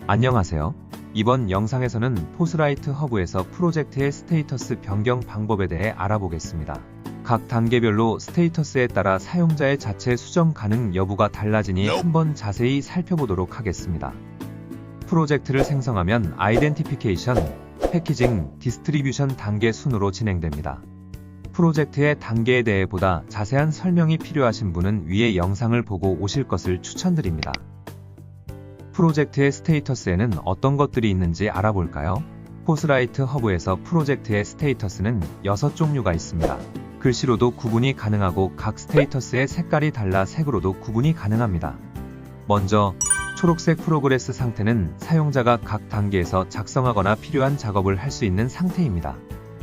안녕하세요. 이번 영상에서는 포스라이트 허브에서 프로젝트의 스테이터스 변경 방법에 대해 알아보겠습니다. 각 단계별로 스테이터스에 따라 사용자의 자체 수정 가능 여부가 달라지니 한번 자세히 살펴보도록 하겠습니다. 프로젝트를 생성하면 아이덴티피케이션, 패키징, 디스트리뷰션 단계 순으로 진행됩니다. 프로젝트의 단계에 대해 보다 자세한 설명이 필요하신 분은 위의 영상을 보고 오실 것을 추천드립니다. 프로젝트의 스테이터스에는 어떤 것들이 있는지 알아볼까요? 포스라이트 허브에서 프로젝트의 스테이터스는 6종류가 있습니다. 글씨로도 구분이 가능하고 각 스테이터스의 색깔이 달라 색으로도 구분이 가능합니다. 먼저 초록색 프로그레스 상태는 사용자가 각 단계에서 작성하거나 필요한 작업을 할 수 있는 상태입니다.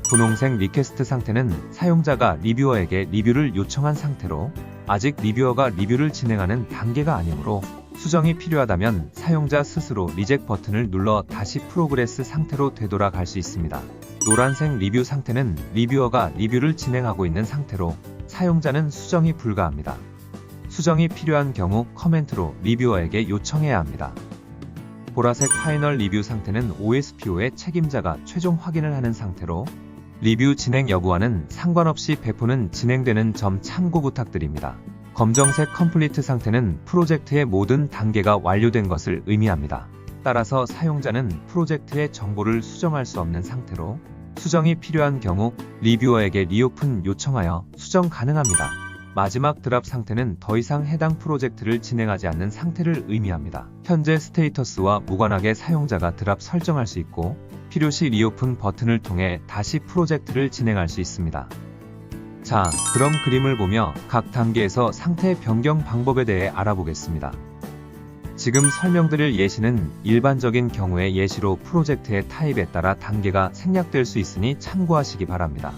분홍색 리퀘스트 상태는 사용자가 리뷰어에게 리뷰를 요청한 상태로 아직 리뷰어가 리뷰를 진행하는 단계가 아니므로 수정이 필요하다면 사용자 스스로 리젝 버튼을 눌러 다시 프로그레스 상태로 되돌아갈 수 있습니다. 노란색 리뷰 상태는 리뷰어가 리뷰를 진행하고 있는 상태로 사용자는 수정이 불가합니다. 수정이 필요한 경우 커멘트로 리뷰어에게 요청해야 합니다. 보라색 파이널 리뷰 상태는 OSPO의 책임자가 최종 확인을 하는 상태로 리뷰 진행 여부와는 상관없이 배포는 진행되는 점 참고 부탁드립니다. 검정색 컴플리트 상태는 프로젝트의 모든 단계가 완료된 것을 의미합니다. 따라서 사용자는 프로젝트의 정보를 수정할 수 없는 상태로 수정이 필요한 경우 리뷰어에게 리오픈 요청하여 수정 가능합니다. 마지막 드랍 상태는 더 이상 해당 프로젝트를 진행하지 않는 상태를 의미합니다. 현재 스테이터스와 무관하게 사용자가 드랍 설정할 수 있고 필요시 리오픈 버튼을 통해 다시 프로젝트를 진행할 수 있습니다. 자, 그럼 그림을 보며 각 단계에서 상태 변경 방법에 대해 알아보겠습니다. 지금 설명드릴 예시는 일반적인 경우의 예시로 프로젝트의 타입에 따라 단계가 생략될 수 있으니 참고하시기 바랍니다.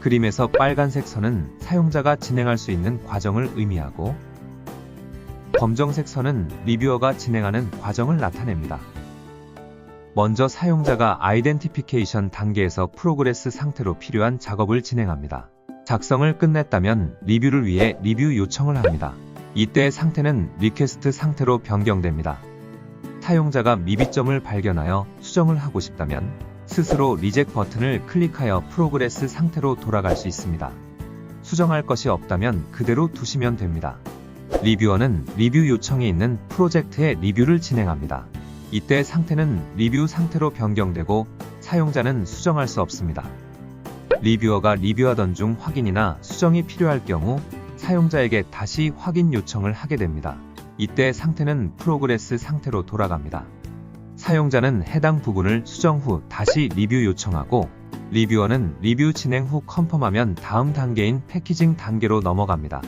그림에서 빨간색 선은 사용자가 진행할 수 있는 과정을 의미하고 검정색 선은 리뷰어가 진행하는 과정을 나타냅니다. 먼저 사용자가 아이덴티피케이션 단계에서 프로그레스 상태로 필요한 작업을 진행합니다. 작성을 끝냈다면 리뷰를 위해 리뷰 요청을 합니다. 이때 상태는 리퀘스트 상태로 변경됩니다. 사용자가 미비점을 발견하여 수정을 하고 싶다면 스스로 리젝 버튼을 클릭하여 프로그레스 상태로 돌아갈 수 있습니다. 수정할 것이 없다면 그대로 두시면 됩니다. 리뷰어는 리뷰 요청이 있는 프로젝트의 리뷰를 진행합니다. 이때 상태는 리뷰 상태로 변경되고 사용자는 수정할 수 없습니다. 리뷰어가 리뷰하던 중 확인이나 수정이 필요할 경우 사용자에게 다시 확인 요청을 하게 됩니다. 이때 상태는 프로그레스 상태로 돌아갑니다. 사용자는 해당 부분을 수정 후 다시 리뷰 요청하고 리뷰어는 리뷰 진행 후 컨펌하면 다음 단계인 패키징 단계로 넘어갑니다.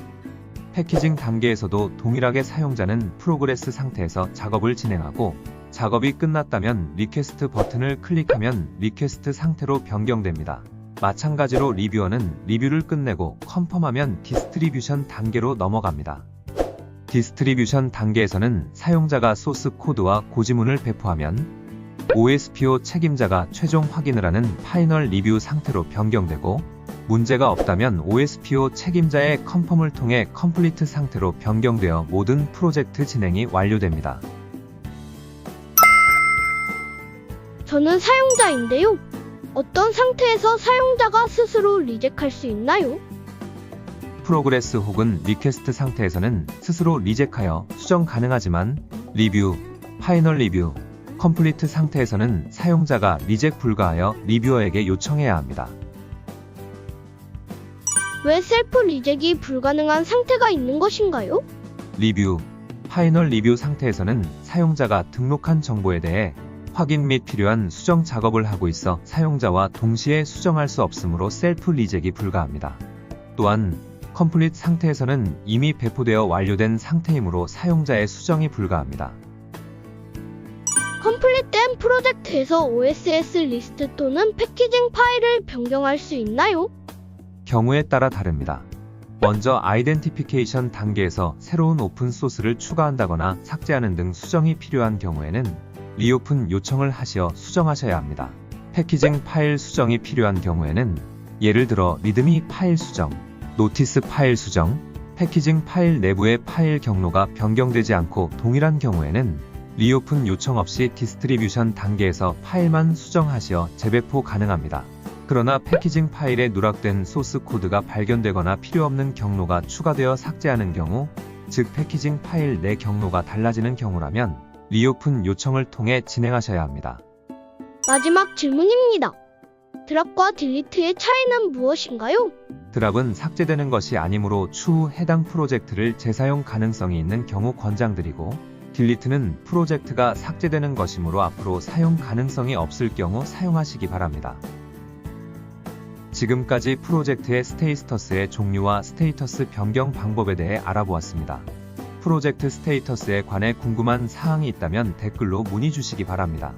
패키징 단계에서도 동일하게 사용자는 프로그레스 상태에서 작업을 진행하고 작업이 끝났다면 리퀘스트 버튼을 클릭하면 리퀘스트 상태로 변경됩니다. 마찬가지로 리뷰어는 리뷰를 끝내고 컨펌하면 디스트리뷰션 단계로 넘어갑니다. 디스트리뷰션 단계에서는 사용자가 소스 코드와 고지문을 배포하면 OSPO 책임자가 최종 확인을 하는 파이널 리뷰 상태로 변경되고 문제가 없다면 OSPO 책임자의 컨펌을 통해 컴플리트 상태로 변경되어 모든 프로젝트 진행이 완료됩니다. 저는 사용자인데요. 어떤 상태에서 사용자가 스스로 리젝할 수 있나요? 프로그레스 혹은 리퀘스트 상태에서는 스스로 리젝하여 수정 가능하지만 리뷰, 파이널 리뷰, 컴플리트 상태에서는 사용자가 리젝 불가하여 리뷰어에게 요청해야 합니다. 왜 셀프 리젝이 불가능한 상태가 있는 것인가요? 리뷰, 파이널 리뷰 상태에서는 사용자가 등록한 정보에 대해 확인 및 필요한 수정 작업을 하고 있어 사용자와 동시에 수정할 수 없으므로 셀프 리젝이 불가합니다. 또한 컴플리트 상태에서는 이미 배포되어 완료된 상태이므로 사용자의 수정이 불가합니다. 컴플릿된 프로젝트에서 OSS 리스트 또는 패키징 파일을 변경할 수 있나요? 경우에 따라 다릅니다. 먼저 아이덴티피케이션 단계에서 새로운 오픈소스를 추가한다거나 삭제하는 등 수정이 필요한 경우에는 리오픈 요청을 하시어 수정하셔야 합니다. 패키징 파일 수정이 필요한 경우에는 예를 들어 리드미 파일 수정, 노티스 파일 수정, 패키징 파일 내부의 파일 경로가 변경되지 않고 동일한 경우에는 리오픈 요청 없이 디스트리뷰션 단계에서 파일만 수정하시어 재배포 가능합니다. 그러나 패키징 파일에 누락된 소스 코드가 발견되거나 필요없는 경로가 추가되어 삭제하는 경우, 즉 패키징 파일 내 경로가 달라지는 경우라면 리오픈 요청을 통해 진행하셔야 합니다. 마지막 질문입니다. 드랍과 딜리트의 차이는 무엇인가요? 드랍은 삭제되는 것이 아니므로 추후 해당 프로젝트를 재사용 가능성이 있는 경우 권장드리고, 딜리트는 프로젝트가 삭제되는 것이므로 앞으로 사용 가능성이 없을 경우 사용하시기 바랍니다. 지금까지 프로젝트의 스테이터스의 종류와 스테이터스 변경 방법에 대해 알아보았습니다. 프로젝트 스테이터스에 관해 궁금한 사항이 있다면 댓글로 문의 주시기 바랍니다.